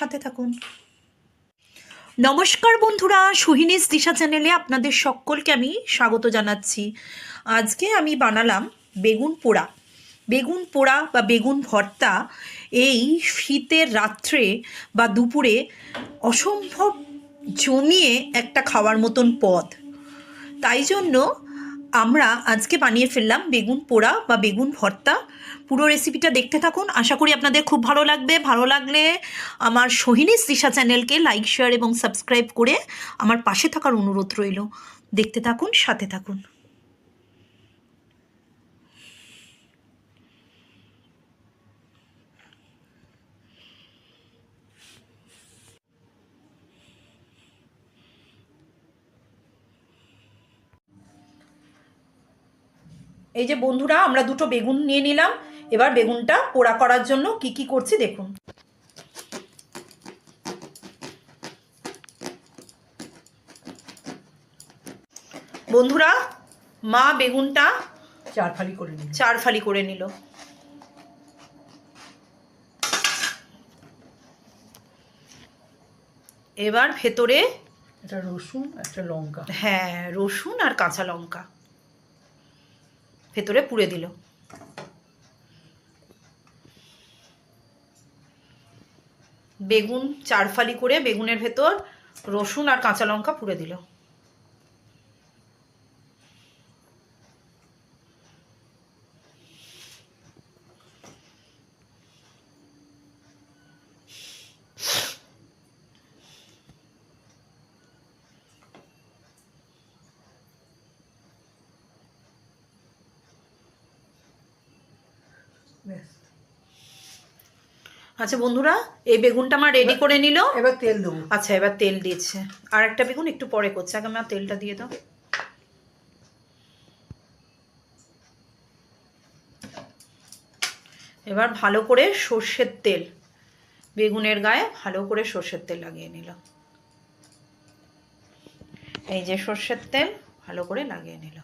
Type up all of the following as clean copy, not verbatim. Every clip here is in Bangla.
সাথে থাকুন। নমস্কার বন্ধুরা, সোহিনীস দিশা চ্যানেলে আপনাদের সকলকে আমি স্বাগত জানাচ্ছি। আজকে আমি বানালাম বেগুন পোড়া। বেগুন পোড়া বা বেগুন ভর্তা এই শীতের রাত্রে বা দুপুরে অসম্ভব জমিয়ে একটা খাওয়ার মতন পদ। তাই জন্য আমরা আজকে বানিয়ে ফেললাম বেগুন পোড়া বা বেগুন ভর্তা। পুরো রেসিপিটা দেখতে থাকুন, আশা করি আপনাদের খুব ভালো লাগবে। ভালো লাগলে আমার সোহিনীস দিশা চ্যানেলকে লাইক, শেয়ার এবং সাবস্ক্রাইব করে আমার পাশে থাকার অনুরোধ রইল। দেখতে থাকুন, সাথে থাকুন। এই যে বন্ধুরা, আমরা দুটো বেগুন নিয়ে নিলাম। এবার বেগুনটা পোড়া করার জন্য কি কি করছি দেখুন। বন্ধুরা, মা বেগুনটা চার ফালি করে নিল। এবার ভেতরে একটা রসুন, একটা লঙ্কা, হ্যাঁ রসুন আর কাঁচা লঙ্কা ভেতরে পুড়ে দিল। বেগুন 4 ফালি করে বেগুনের ভেতর রসুন আর কাঁচা লঙ্কা পুড়ে দিল। আচ্ছা বন্ধুরা, এই বেগুনটা আমার রেডি করে নিল। এবার তেল দেবো। আচ্ছা, এবার তেল দিচ্ছে। আর একটা বেগুন একটু পরে করছে, আগে আমার তেলটা দিয়ে দাও। এবার ভালো করে সর্ষের তেল বেগুনের গায়ে ভালো করে সর্ষের তেল লাগিয়ে নিল। এই যে সর্ষের তেল ভালো করে লাগিয়ে নিল।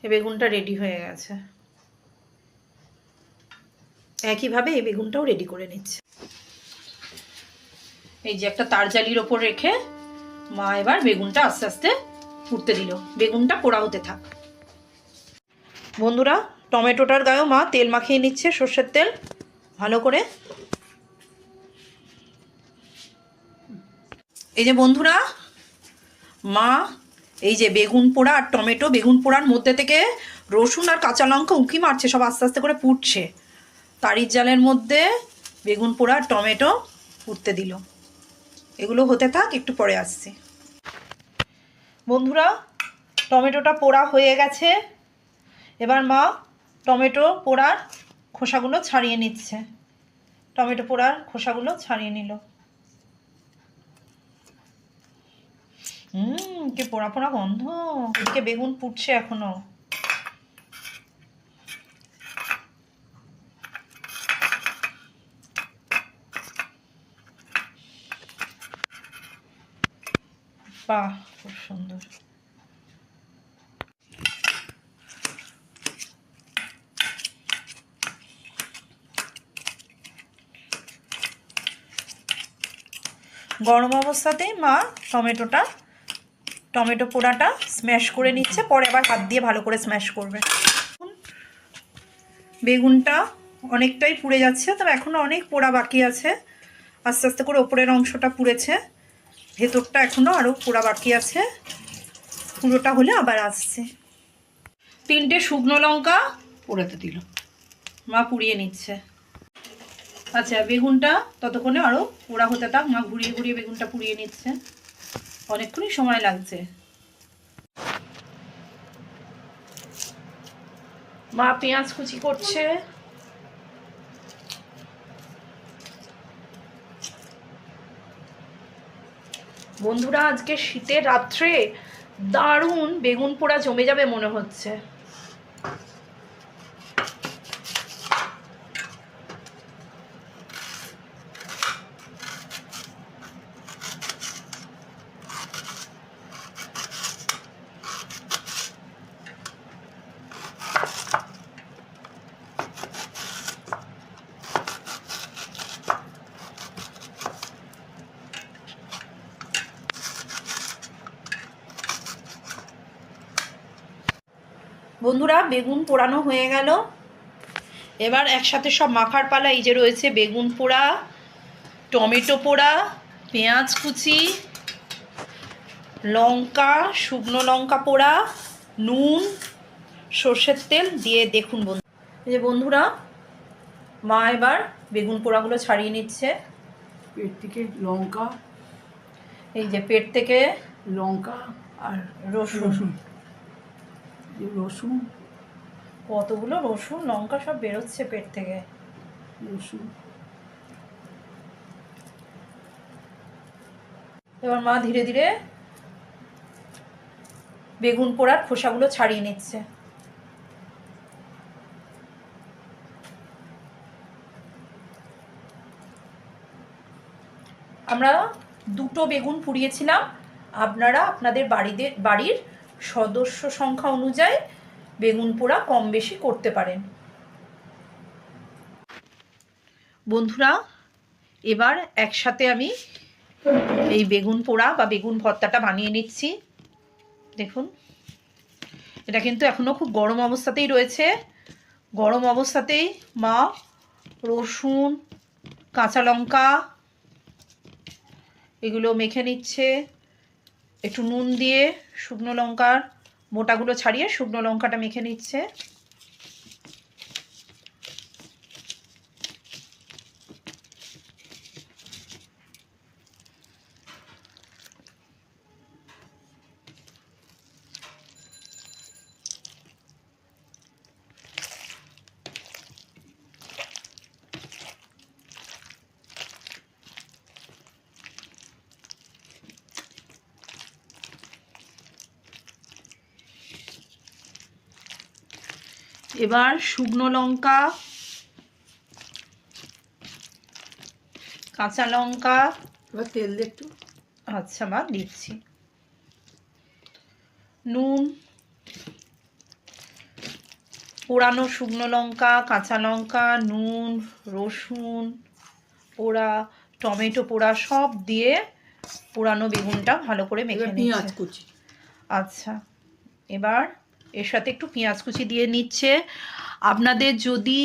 এই বেগুনটা রেডি হয়ে গেছে। একইভাবে এই বেগুনটাও রেডি করে নিচ্ছে। এই যে একটা তার জালির ওপর রেখে মা এবার বেগুনটা আস্তে আস্তে পুড়তে দিল। বেগুনটা পোড়া হতে থাক। বন্ধুরা, টমেটোটার গায়েও মা তেল মাখিয়ে নিচ্ছে, সর্ষের তেল ভালো করে। এই যে বন্ধুরা, মা এই যে বেগুন পোড়া আর টমেটো, বেগুন পোড়ার মধ্যে থেকে রসুন আর কাঁচা লঙ্কা উঁকি মারছে, সব আস্তে আস্তে করে পুড়ছে। তারির জালের মধ্যে বেগুন পোড়া আর টমেটো পুড়তে দিল। এগুলো হতে থাক, একটু পরে আসছি। বন্ধুরা, টমেটোটা পোড়া হয়ে গেছে। এবার মা টমেটো পোড়ার খোসাগুলো ছাড়িয়ে নিচ্ছে। টমেটো পোড়ার খোসাগুলো ছাড়িয়ে নিল। কি পোড়া পোড়া গন্ধ। এদিকে বেগুন পুড়ছে এখনো। বাহ, খুব সুন্দর। গরম অবস্থাতেই মা টমেটো পোড়াটা স্ম্যাশ করে নিচ্ছে, পরে আবার হাত দিয়ে ভালো করে স্ম্যাশ করবে। বেগুনটা অনেকটাই পুড়ে যাচ্ছে, তবে এখনো অনেক পোড়া বাকি আছে। আস্তে আস্তে করে ওপরের অংশটা পুড়েছে, ভেতরটা এখনো আরও পোড়া বাকি আছে। পুরোটা হলে আবার আসছে। 3টে শুকনো লঙ্কা পোড়াতে দিল, মা পুড়িয়ে নিচ্ছে। আচ্ছা, বেগুনটা ততক্ষণে আরও পোড়া হতে থাক। মা ঘুরিয়ে ঘুরিয়ে বেগুনটা পুড়িয়ে নিচ্ছে, অনেকক্ষণই সময় লাগছে। মা পেঁয়াজ কুচি করছে। বন্ধুরা, আজকে শীতের রাত্রে দারুণ বেগুন পোড়া জমে যাবে মনে হচ্ছে। বন্ধুরা বেগুন পোড়ানো হয়ে গেল। এবার একসাথে সব মাখার পালা। এই যে রয়েছে বেগুন পোড়া, টমেটো পোড়া, পেঁয়াজ কুচি, লঙ্কা, শুকনো লঙ্কা পোড়া, নুন, সর্ষের তেল দিয়ে দেখুন বন্ধু। এই যে বন্ধুরা মা এবার বেগুন পোড়াগুলো ছাড়িয়ে নিচ্ছে। পেট থেকে লঙ্কা, এই যে পেট থেকে লঙ্কা আর রসুন, রসুন কতগুলো রসুন লঙ্কা সব বেরোচ্ছে পেট থেকে। রসুন এবার মা ধীরে ধীরে বেগুন পোড়ার খোসাগুলো ছাড়িয়ে নিচ্ছে। আমরা 2টো বেগুন পুড়িয়েছিলাম। আপনারা আপনাদের বাড়ির সদস্য সংখ্যা অনুযায়ী বেগুন পোড়া কম বেশি করতে পারেন। বন্ধুরা এবার একসাথে আমি এই বেগুন পোড়া বা বেগুন ভর্তাটা বানিয়ে নিচ্ছি। দেখুন এটা কিন্তু এখনও খুব গরম অবস্থাতেই রয়েছে। গরম অবস্থাতেই মা রসুন, কাঁচা লঙ্কা এগুলো মেখে নিচ্ছে। একটু নুন দিয়ে শুকনো লঙ্কার মোটাগুলো ছাড়িয়ে শুকনো লঙ্কাটা মেখে নিচ্ছে। এবার শুকনো লঙ্কা, কাঁচা লঙ্কা, এবার তেল দিয়ে একটু, আচ্ছা মা দিচ্ছি, নুন, পোড়ানো শুকনো লঙ্কা, কাঁচা লঙ্কা, নুন, রসুন পোড়া, টমেটো পোড়া সব দিয়ে পোড়ানো বেগুনটা ভালো করে মেখে পেঁয়াজ নিচ্ছে। কুচি, আচ্ছা এবার এর সাথে একটু পেঁয়াজ কুচি দিয়ে নিচ্ছে। আপনাদের যদি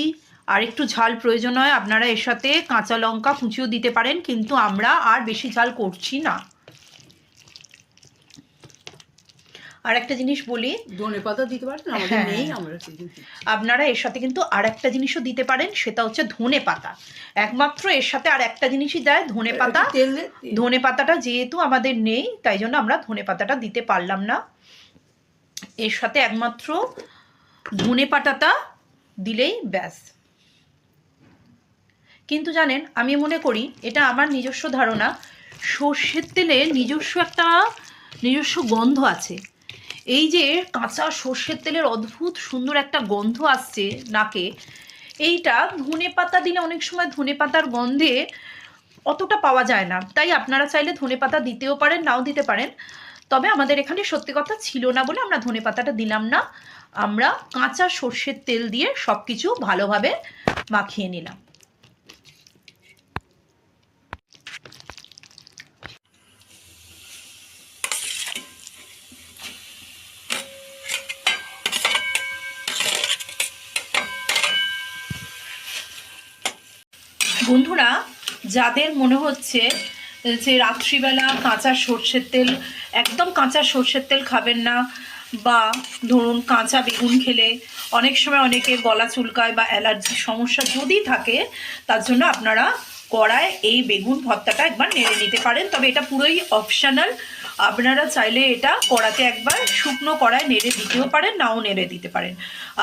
আর একটু ঝাল প্রয়োজন হয় আপনারা এর সাথে কাঁচা লঙ্কা কুচিও দিতে পারেন, কিন্তু আমরা আর বেশি ঝাল করছি না। আর একটা জিনিস বলি, ধনেপাতা দিতে পারেন, আমাদের নেই, আমরা আপনারা এর সাথে কিন্তু আর একটা জিনিসও দিতে পারেন, সেটা হচ্ছে ধনে পাতা। একমাত্র এর সাথে আর একটা জিনিসই দেয়, ধনে পাতা। ধনে পাতাটা যেহেতু আমাদের নেই তাই জন্য আমরা ধনে পাতাটা দিতে পারলাম না। এর সাথে একমাত্র ধনে পাতাটা দিলেই ব্যাস। কিন্তু জানেন আমি মনে করি, এটা আমার নিজস্ব ধারণা, সর্ষের তেলে নিজস্ব গন্ধ আছে। এই যে কাঁচা সর্ষের তেলের অদ্ভুত সুন্দর একটা গন্ধ আসছে নাকে, এইটা ধনে পাতা দিলে অনেক সময় ধনে পাতার গন্ধে অতটা পাওয়া যায় না। তাই আপনারা চাইলে ধনে পাতা দিতেও পারেন, নাও দিতে পারেন। তবে আমাদের এখানে সত্যি কথা ছিল না বলে আমরা ধনে পাতাটা দিলাম না। আমরা কাঁচা সর্ষের তেল দিয়ে সব কিছু ভালোভাবে মাখিয়ে নিলাম। বন্ধুরা যাদের মনে হচ্ছে যে রাত্রিবেলা কাঁচা সর্ষের তেল, একদম কাঁচা সর্ষের তেল খাবেন না, বা ধরুন কাঁচা বেগুন খেলে অনেক সময় অনেকের গলা চুলকায় বা অ্যালার্জির সমস্যা যদি থাকে, তার জন্য আপনারা কড়ায় এই বেগুন ভর্তাটা একবার নেড়ে নিতে পারেন। তবে এটা পুরোই অপশনাল, আপনারা চাইলে এটা কড়াতে একবার শুকনো কড়ায় নেড়ে দিতেও পারেন, নাও নেড়ে দিতে পারেন।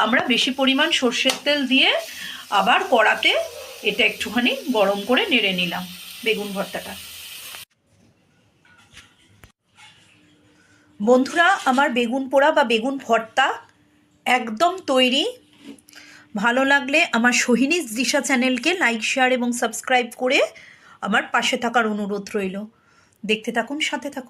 আমরা বেশি পরিমাণ সর্ষের তেল দিয়ে আবার কড়াতে এটা একটুখানি গরম করে নেড়ে নিলাম বেগুন ভর্তাটা। বন্ধুরা আমার বেগুন পোড়া বা বেগুন ভর্তা একদম তৈরি। ভালো লাগলে আমার সোহিনীজ দিশা চ্যানেলকে লাইক, শেয়ার এবং সাবস্ক্রাইব করে আমার পাশে থাকার অনুরোধ রইল। দেখতে থাকুন, সাথে থাকুন।